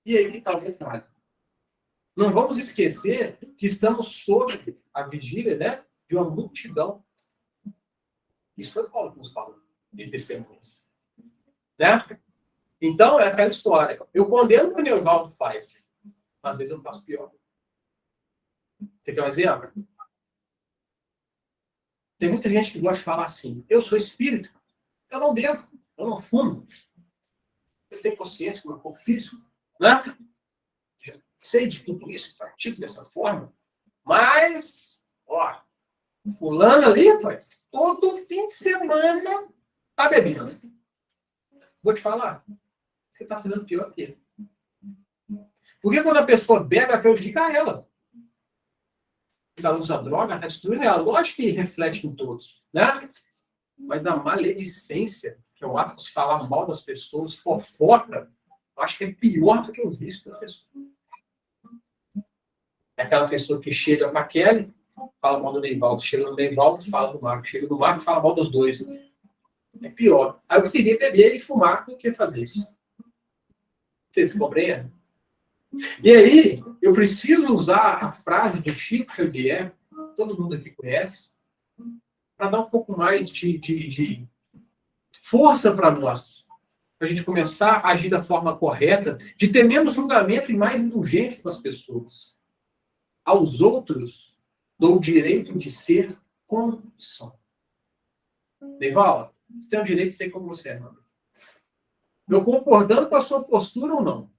e aí que está o detalhe. Não vamos esquecer que estamos sob a vigília, né, de uma multidão. Isso foi Paulo que nos falou, de testemunhas. Né? Então, é aquela história. Eu condeno o que o Neuvaldo faz. Às vezes eu faço pior. Você quer um exemplo? Tem muita gente que gosta de falar assim, eu sou espírita, eu não bebo, eu não fumo. Eu tenho consciência do meu corpo físico, né? Já sei de tudo isso, pratico dessa forma. Mas, ó, fulano ali, rapaz, todo fim de semana tá bebendo. Vou te falar, você tá fazendo pior que ele. Porque quando a pessoa bebe, ela prejudica ela. Ela usa droga, está destruindo ela. Lógico que reflete em todos, né? Mas a maledicência, que é o ato de se falar mal das pessoas, fofoca, eu acho que é pior do que o vício da pessoa. É aquela pessoa que chega para Kelly, fala mal do Neivaldo, chega no Neivaldo, fala do Marco, chega do Marco, fala mal dos dois. É pior. Aí eu preferia beber e fumar do que fazer isso. Vocês se compreendem? E aí, eu preciso usar a frase do Chico Xavier, todo mundo aqui conhece, para dar um pouco mais de força para nós. Para a gente começar a agir da forma correta, de ter menos julgamento e mais indulgência com as pessoas. Aos outros, dou o direito de ser como são. Deival, você tem o direito de ser como você é, mano. Eu concordando com a sua postura ou não,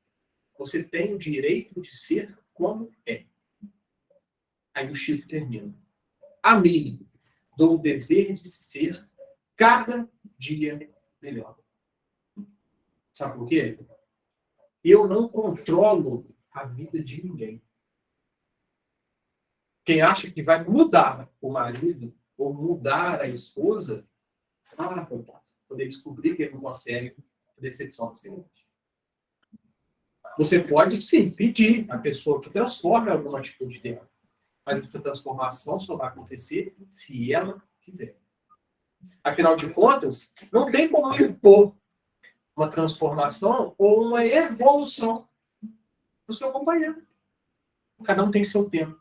você tem o direito de ser como é. Aí o Chico termina. A mim, dou o dever de ser cada dia melhor. Sabe por quê? Eu não controlo a vida de ninguém. Quem acha que vai mudar o marido ou mudar a esposa, poder descobrir que ele não consegue, a decepção do seguinte. Você pode, sim, pedir a pessoa que transforme alguma atitude dela. Mas essa transformação só vai acontecer se ela quiser. Afinal de contas, não tem como impor uma transformação ou uma evolução do seu companheiro. Cada um tem seu tempo.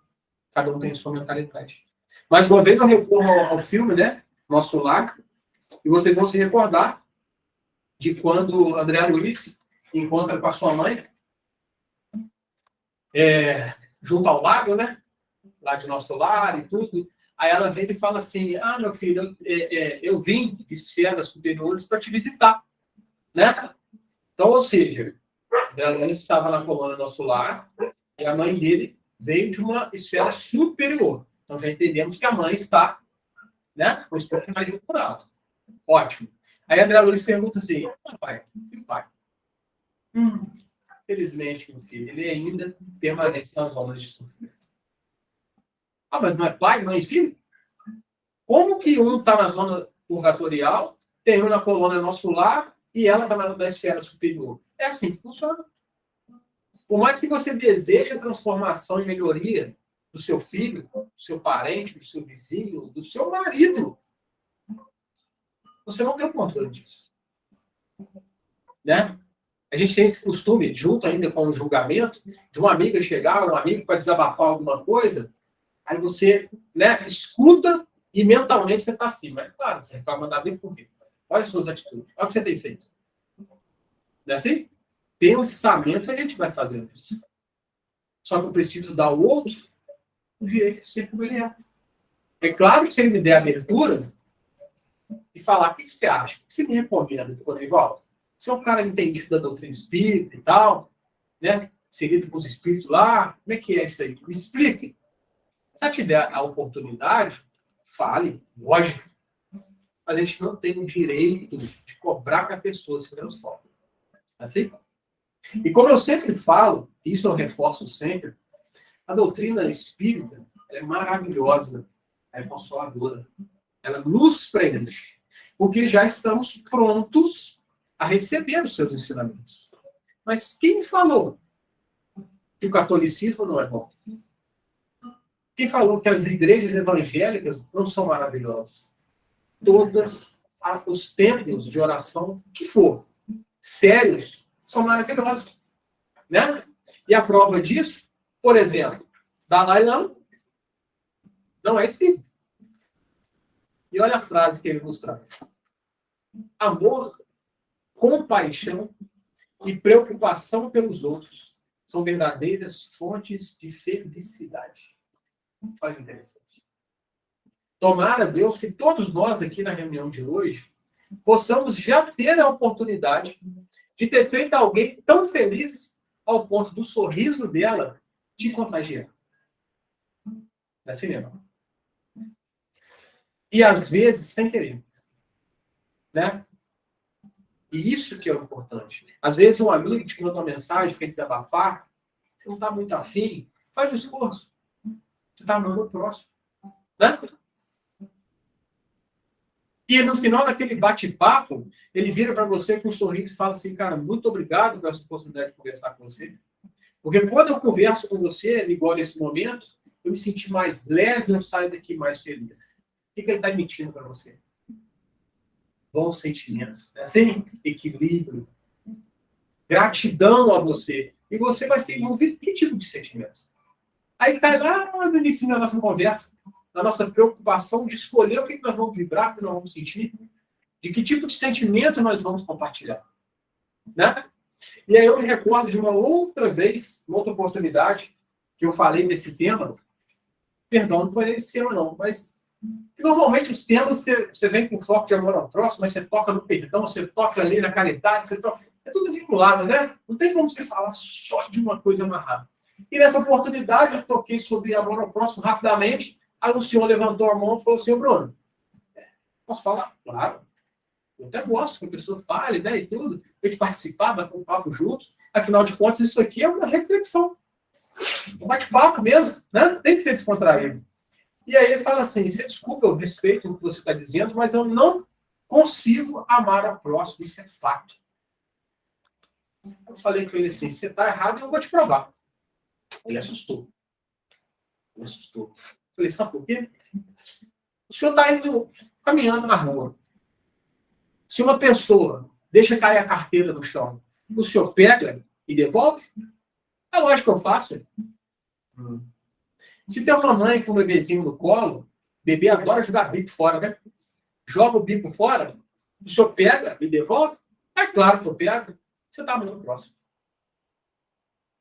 Cada um tem sua mentalidade. Mas uma vez eu recorro ao filme, né? Nosso Lar, e vocês vão se recordar de quando André Luiz encontra com a sua mãe junto ao lago, né? Lá de Nosso Lar e tudo. Aí ela vem e fala assim, meu filho, eu vim de esferas superiores para te visitar, né? Então, ou seja, ela estava na colônia Nosso Lar e a mãe dele veio de uma esfera superior. Então, já entendemos que a mãe está, né, com o espírito mais curado. Ótimo. Aí André Luiz pergunta assim, pai, felizmente, meu filho, ele ainda permanece nas zonas de sofrimento. Mas não é pai, mãe e filho? Como que um está na zona purgatorial, tem um na colônia Nosso Lar e ela está na esfera superior? É assim que funciona. Por mais que você deseje a transformação e melhoria do seu filho, do seu parente, do seu vizinho, do seu marido, você não tem o controle disso. Né? A gente tem esse costume, junto ainda com o julgamento, de uma amiga chegar, um amigo para desabafar alguma coisa, aí você, né, escuta e mentalmente você está assim. Mas, claro, você vai mandar bem por quê? Olha as suas atitudes. Olha o que você tem feito. Não é assim? Pensamento a gente vai fazendo isso. Só que eu preciso dar ao outro o direito de ser como ele é. É claro que se ele me der abertura e falar, o que você acha? O que você me recomenda quando eu volto? Você é um cara entendido da doutrina espírita e tal, né? Seguido com os espíritos lá, como é que é isso aí? Me explique. Se eu te der a oportunidade, fale, lógico. Mas a gente não tem o direito de cobrar que a pessoa se transforme. Assim? E como eu sempre falo, isso eu reforço sempre, a doutrina espírita é maravilhosa, é consoladora. Ela nos preenche, porque já estamos prontos a receber os seus ensinamentos. Mas quem falou que o catolicismo não é bom? Quem falou que as igrejas evangélicas não são maravilhosas? Todos os templos de oração que for, sérios, são maravilhosos. Né? E a prova disso, por exemplo, Dalai Lama não é espírita. E olha a frase que ele nos traz. Amor, compaixão e preocupação pelos outros são verdadeiras fontes de felicidade. Olha que interessante. Tomara, Deus, que todos nós aqui na reunião de hoje possamos já ter a oportunidade de ter feito alguém tão feliz ao ponto do sorriso dela te contagiar. Não é assim, não? E às vezes sem querer. Né? E isso que é o importante. Às vezes um amigo te manda uma mensagem, quer desabafar, você não está muito afim, faz o esforço. Você está no próximo. Né? E no final daquele bate-papo, ele vira para você com um sorriso e fala assim, cara, muito obrigado por essa oportunidade de conversar com você. Porque quando eu converso com você, igual nesse momento, eu me senti mais leve, eu saio daqui mais feliz. O que ele está mentindo para você? Bons sentimentos, né? Sem equilíbrio, gratidão a você. E você vai ser envolvido em que tipo de sentimento? Aí cai lá no início da nossa conversa, na nossa preocupação de escolher o que nós vamos vibrar, o que nós vamos sentir, de que tipo de sentimento nós vamos compartilhar. Né? E aí eu me recordo de uma outra vez, uma outra oportunidade, que eu falei desse tema, perdão, não foi nesse tema não, mas normalmente os temas você vem com foco de amor ao próximo, mas você toca no perdão, você toca ali na caridade, você toca... É tudo vinculado, né? Não tem como você falar só de uma coisa amarrada. E nessa oportunidade eu toquei sobre amor ao próximo rapidamente, aí o senhor levantou a mão e falou assim, Bruno, posso falar? Claro. Eu até gosto que a pessoa fale, né, e tudo. Tem que participar, bater um papo junto. Afinal de contas, isso aqui é uma reflexão. Um bate-papo mesmo, né? Tem que ser descontraído. E aí ele fala assim, você desculpa, eu respeito o que você está dizendo, mas eu não consigo amar ao próximo, isso é fato. Eu falei com ele assim, você está errado e eu vou te provar. Ele assustou. Ele assustou. Eu falei, sabe por quê? O senhor está indo caminhando na rua. Se uma pessoa deixa cair a carteira no chão, o senhor pega e devolve? É lógico que eu faço. Se tem uma mãe com um bebezinho no colo, o bebê adora jogar bico fora, né? Joga o bico fora, o senhor pega e devolve? É claro que eu pego. Você está muito próximo.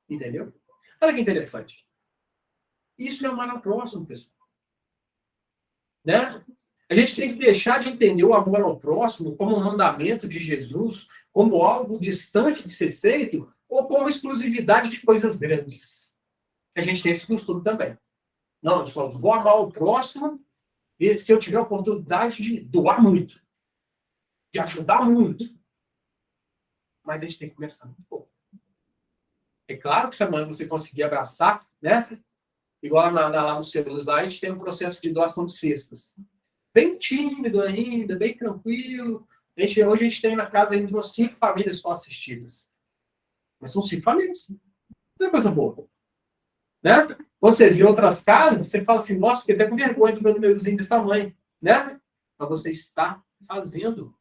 Entendeu? Olha que interessante. Isso é amar ao próximo, pessoal. Né? A gente tem que deixar de entender o amor ao próximo como um mandamento de Jesus, como algo distante de ser feito, ou como exclusividade de coisas grandes. A gente tem esse costume também. Não, eu só vou amar o próximo se eu tiver a oportunidade de doar muito, de ajudar muito. Mas a gente tem que começar muito pouco. É claro que se amanhã você conseguir abraçar, né? Igual lá no Células, lá a gente tem um processo de doação de cestas. Bem tímido ainda, bem tranquilo. Hoje a gente tem na casa ainda umas 5 famílias só assistidas. Mas são 5 famílias. Não é coisa boa. Né? Quando você vê outras casas, você fala assim, nossa, fiquei até com vergonha do meu númerozinho desse tamanho. Né? Mas você está fazendo.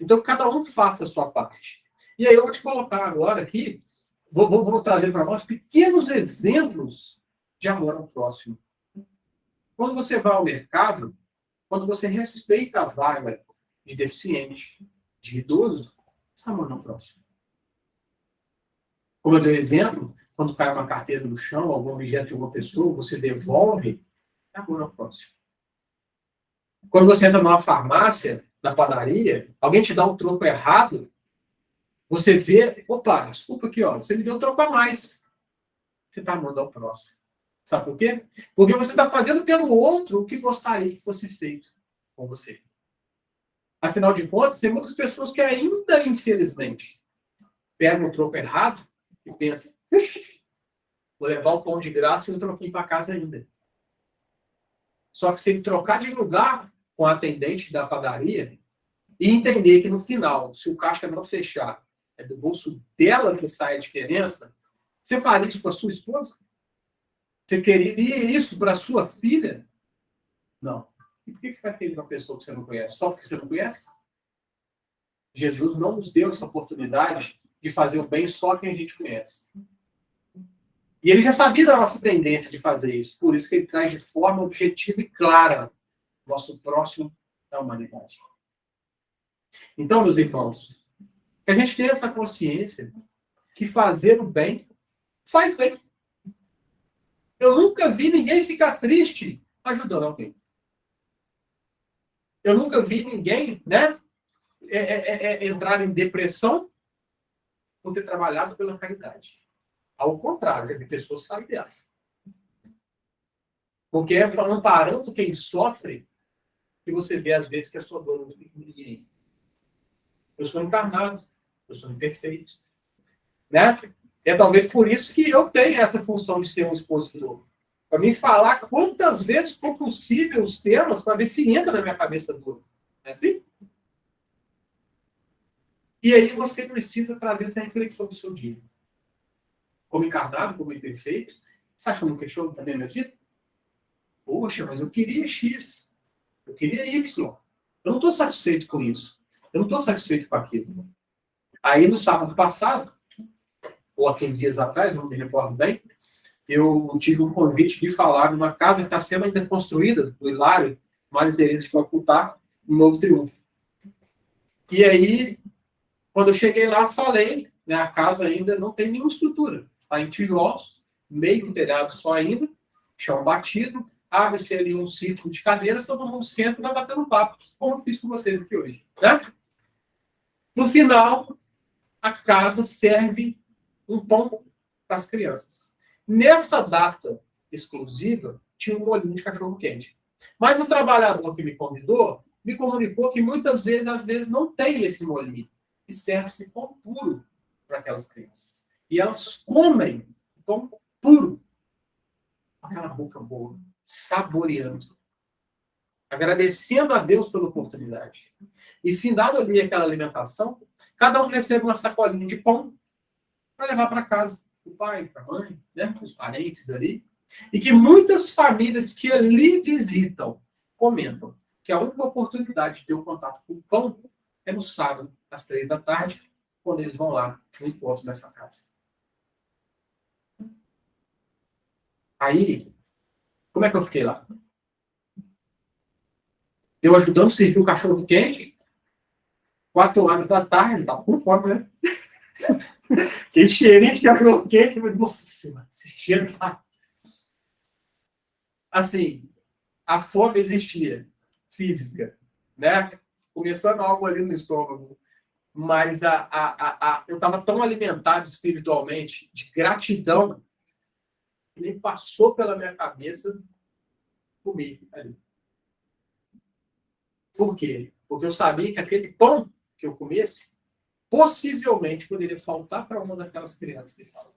Então, cada um faça a sua parte. E aí eu vou te colocar agora aqui, vou trazer para nós pequenos exemplos de amor ao próximo. Quando você vai ao mercado, quando você respeita a vaga de deficiente, de idoso, você está amando ao próximo. Como eu dei exemplo, quando cai uma carteira no chão, algum objeto de alguma pessoa, você devolve, é amor ao próximo. Quando você entra numa farmácia, na padaria, alguém te dá um troco errado, você vê, opa, desculpa aqui, ó, você me deu um troco a mais. Você está amando ao próximo. Sabe por quê? Porque você está fazendo pelo outro o que gostaria que fosse feito com você. Afinal de contas, tem muitas pessoas que ainda, infelizmente, pegam o troco errado e pensam, vou levar o pão de graça e um troquinho para casa ainda. Só que se ele trocar de lugar com a atendente da padaria e entender que no final, se o caixa não fechar, é do bolso dela que sai a diferença, você faria isso com a sua esposa? Você queria isso para a sua filha? Não. E por que você vai querer uma pessoa que você não conhece? Só porque você não conhece? Jesus não nos deu essa oportunidade de fazer o bem só quem a gente conhece. E ele já sabia da nossa tendência de fazer isso. Por isso que ele traz de forma objetiva e clara o nosso próximo da humanidade. Então, meus irmãos, que a gente tenha essa consciência que fazer o bem faz bem. Eu nunca vi ninguém ficar triste ajudando alguém. Eu nunca vi ninguém, né, entrar em depressão por ter trabalhado pela caridade. Ao contrário, já vi pessoas que saem dela. Porque é amparando quem sofre que você vê, às vezes, que a sua dor não tem ninguém. Eu sou encarnado, eu sou imperfeito. Né? É talvez por isso que eu tenho essa função de ser um expositor. Para mim falar quantas vezes for possível os temas, para ver se entra na minha cabeça tudo. É assim? E aí você precisa trazer essa reflexão do seu dia. Como encarnado, como imperfeito, você acha que eu não questiono também a minha vida? Poxa, mas eu queria X. Eu queria Y. Eu não estou satisfeito com isso. Eu não estou satisfeito com aquilo. Aí, no sábado passado, ou há 15 dias atrás, não me recordo bem, eu tive um convite de falar numa casa que está sendo ainda construída, do Hilário, Mário Tereza de Calcutá, no Novo Triunfo. E aí, quando eu cheguei lá, falei, né, a casa ainda não tem nenhuma estrutura. Está em tijolos, meio telhado só ainda, chão batido, abre-se ali um círculo de cadeiras, todo mundo senta e vai batendo papo, como eu fiz com vocês aqui hoje. Né? No final, a casa serve um pão para as crianças. Nessa data exclusiva, tinha um molhinho de cachorro-quente. Mas o trabalhador que me convidou me comunicou que muitas vezes, às vezes, não tem esse molhinho. E serve-se pão puro para aquelas crianças. E elas comem pão puro. Aquela boca boa, saboreando. Agradecendo a Deus pela oportunidade. E findado ali aquela alimentação, cada um recebe uma sacolinha de pão para levar para casa. O pai, para a mãe, né? Os parentes ali. E que muitas famílias que ali visitam comentam que a única oportunidade de ter um contato com o pão é no sábado, às 3 da tarde, quando eles vão lá no encontro dessa casa. Aí, como é que eu fiquei lá? Eu ajudando a servir o cachorro quente, 4 horas da tarde, tava com fome, né? Aquele cheirinho de cachorro quente, nossa senhora, esse cheiro tá... Assim, a fome existia, física, né? Começando algo ali no estômago, mas eu estava tão alimentado espiritualmente, de gratidão, que nem passou pela minha cabeça comer ali. Por quê? Porque eu sabia que aquele pão que eu comesse, possivelmente poderia faltar para uma daquelas crianças que estavam.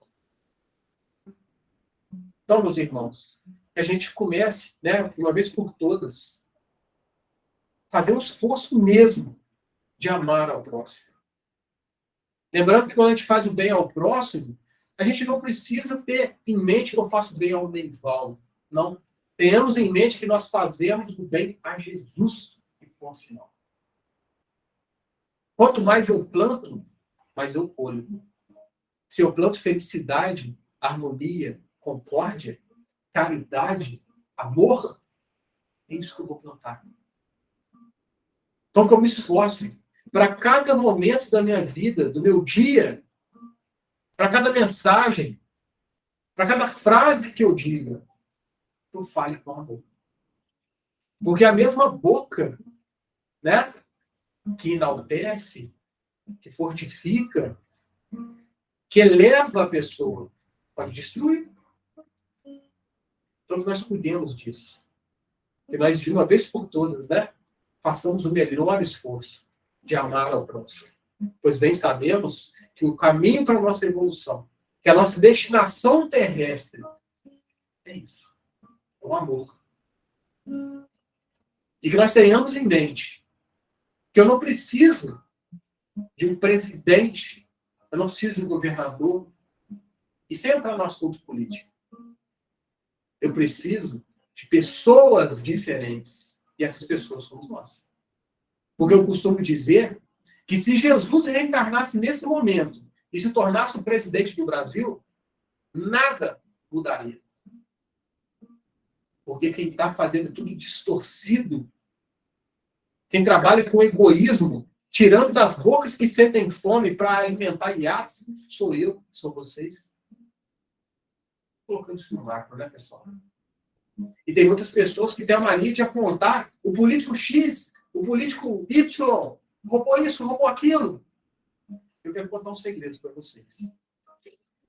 Então, meus irmãos, que a gente comece, né, de uma vez por todas, fazer um esforço mesmo de amar ao próximo. Lembrando que quando a gente faz o bem ao próximo, a gente não precisa ter em mente que eu faço bem ao Neivaldo. Não. Tenhamos em mente que nós fazemos o bem a Jesus e ponto final. Quanto mais eu planto, mais eu colho. Se eu planto felicidade, harmonia, concórdia, caridade, amor, é isso que eu vou plantar. Então, que eu me esforce para cada momento da minha vida, do meu dia, para cada mensagem, para cada frase que eu diga, eu fale com amor. Porque a mesma boca, né, que enaltece, que fortifica, que eleva a pessoa, pode destruir. Então, que nós cuidemos disso. Que nós, de uma vez por todas, né, façamos o melhor esforço de amar ao próximo. Pois bem sabemos que o caminho para a nossa evolução, que a nossa destinação terrestre, é isso. É o amor. E que nós tenhamos em mente que eu não preciso de um presidente, eu não preciso de um governador, e sem entrar no assunto político. Eu preciso de pessoas diferentes. E essas pessoas somos nós. Porque eu costumo dizer que se Jesus reencarnasse nesse momento e se tornasse o presidente do Brasil, nada mudaria. Porque quem está fazendo tudo distorcido, quem trabalha com egoísmo, tirando das bocas que sentem fome para alimentar iates, sou eu, são vocês. Colocando isso no macro, né, pessoal? E tem muitas pessoas que têm a mania de apontar o político X, o político Y, roubou isso, roubou aquilo. Eu quero contar um segredo para vocês.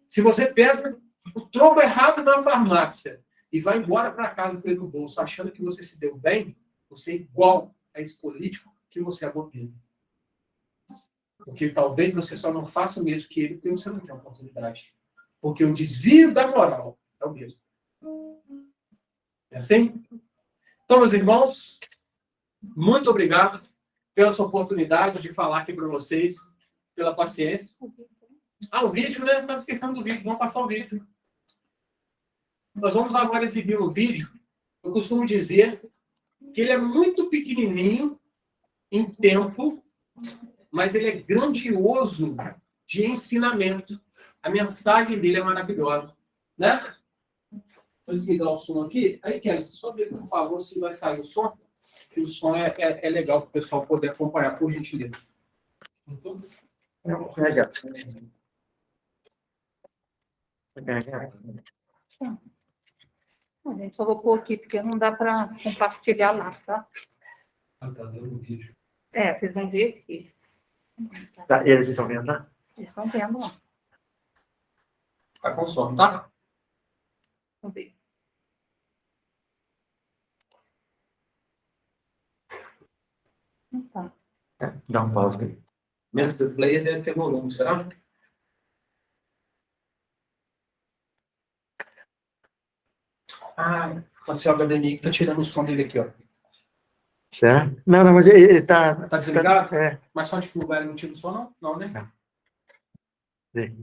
Se você pega o troco errado na farmácia e vai embora para casa com ele no bolso, achando que você se deu bem, você é igual a esse político que você abomina. Porque talvez você só não faça o mesmo que ele, porque você não tem oportunidade. Porque o desvio da moral é o mesmo. É assim? Então, meus irmãos, muito obrigado pela sua oportunidade de falar aqui para vocês, pela paciência. Ah, o vídeo, né? Estava esquecendo do vídeo. Vamos passar o vídeo. Nós vamos agora exibir um vídeo. Eu costumo dizer que ele é muito pequenininho em tempo, mas ele é grandioso de ensinamento. A mensagem dele é maravilhosa. Né? Vou desligar o som aqui. Aí, Kelly, você só vê, por favor, se vai sair o som. Que o som é legal para o pessoal poder acompanhar, por gentileza.
Legal.
A gente só vou pôr aqui, porque não dá para compartilhar lá, tá?
Ah, tá dando um vídeo.
É, vocês vão ver aqui.
Tá, eles estão vendo, tá?
Eles estão vendo lá.
Tá com som, tá?
Vamos ver. Tá.
Dá um pause aí.
Menos do player deve ter volume, será? Ah, pode ser o HDMI que tá tirando o som dele aqui, ó.
Certo? Não, mas ele tá...
Tá desligado?
É.
Mas só de plugar ele não tira o som, não? Não, né?
Vê.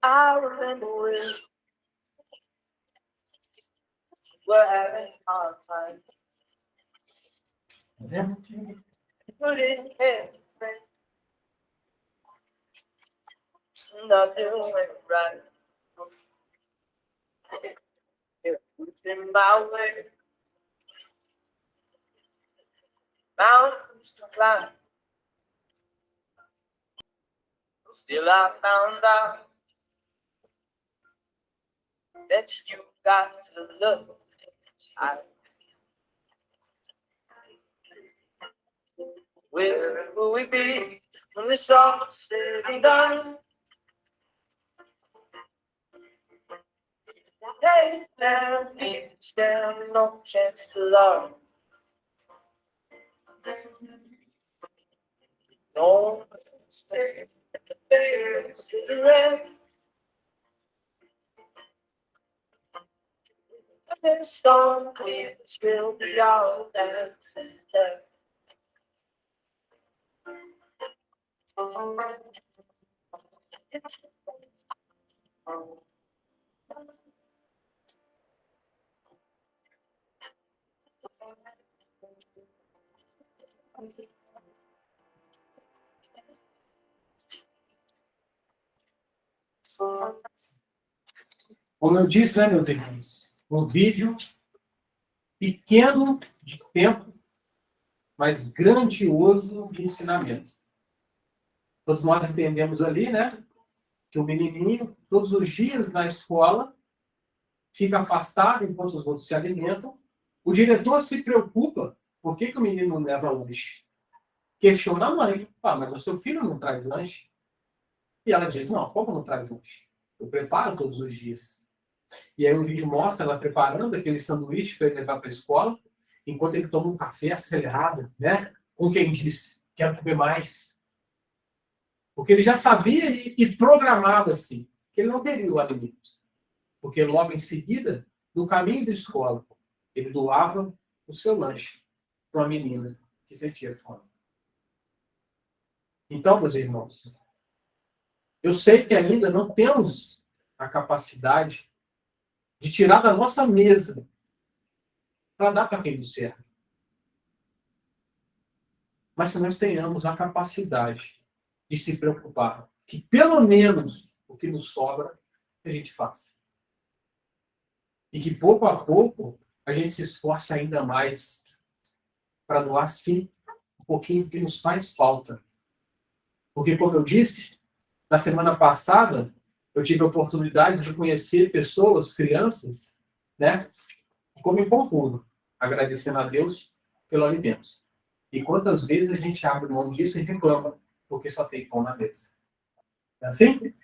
I remember when we're having a hard time. Put it in, not doing right. In my way, mountains to climb. Still I found out that you got to look inside. Where will we be when it's all said and done? Hey, there is there no chance to learn. No space to the rest. The storm clears will be all that's left.
Como eu disse, né, meus irmãos? Um vídeo pequeno de tempo, mas grandioso de ensinamentos. Todos nós entendemos ali, né? Que o menininho, todos os dias na escola, fica afastado enquanto os outros se alimentam. O diretor se preocupa. Por que o menino não leva lanche? Questiona a mãe. Ah, mas o seu filho não traz lanche? E ela diz, não, como não traz lanche? Eu preparo todos os dias. E aí o vídeo mostra ela preparando aquele sanduíche para ele levar para a escola, enquanto ele toma um café acelerado, né? Com quem diz, quero comer mais. Porque ele já sabia e programava assim, que ele não teria o alimento. Porque logo em seguida, no caminho da escola, ele doava o seu lanche para uma menina que sentia fome. Então, meus irmãos, eu sei que ainda não temos a capacidade de tirar da nossa mesa para dar para quem nos serve. Mas que nós tenhamos a capacidade de se preocupar que pelo menos o que nos sobra a gente faça. E que pouco a pouco a gente se esforce ainda mais para doar sim um pouquinho que nos faz falta. Porque, como eu disse, na semana passada eu tive a oportunidade de conhecer pessoas, crianças, né, que comem pão puro, agradecendo a Deus pelo alimento. E quantas vezes a gente abre mão disso e reclama, porque só tem pão na mesa. É assim?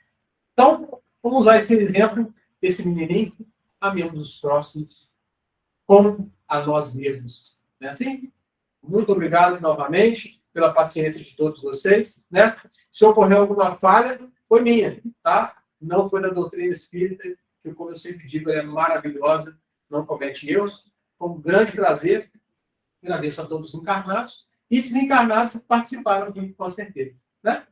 Então, vamos usar esse exemplo desse menininho, amemos os próximos, como a nós mesmos. Não é assim? Muito obrigado novamente pela paciência de todos vocês, né? Se ocorreu alguma falha, foi minha, tá? Não foi da doutrina espírita, que, como eu sempre digo, ela é maravilhosa, não comete erros. Foi um grande prazer. Agradeço a todos os encarnados e desencarnados que participaram aqui, com certeza, né?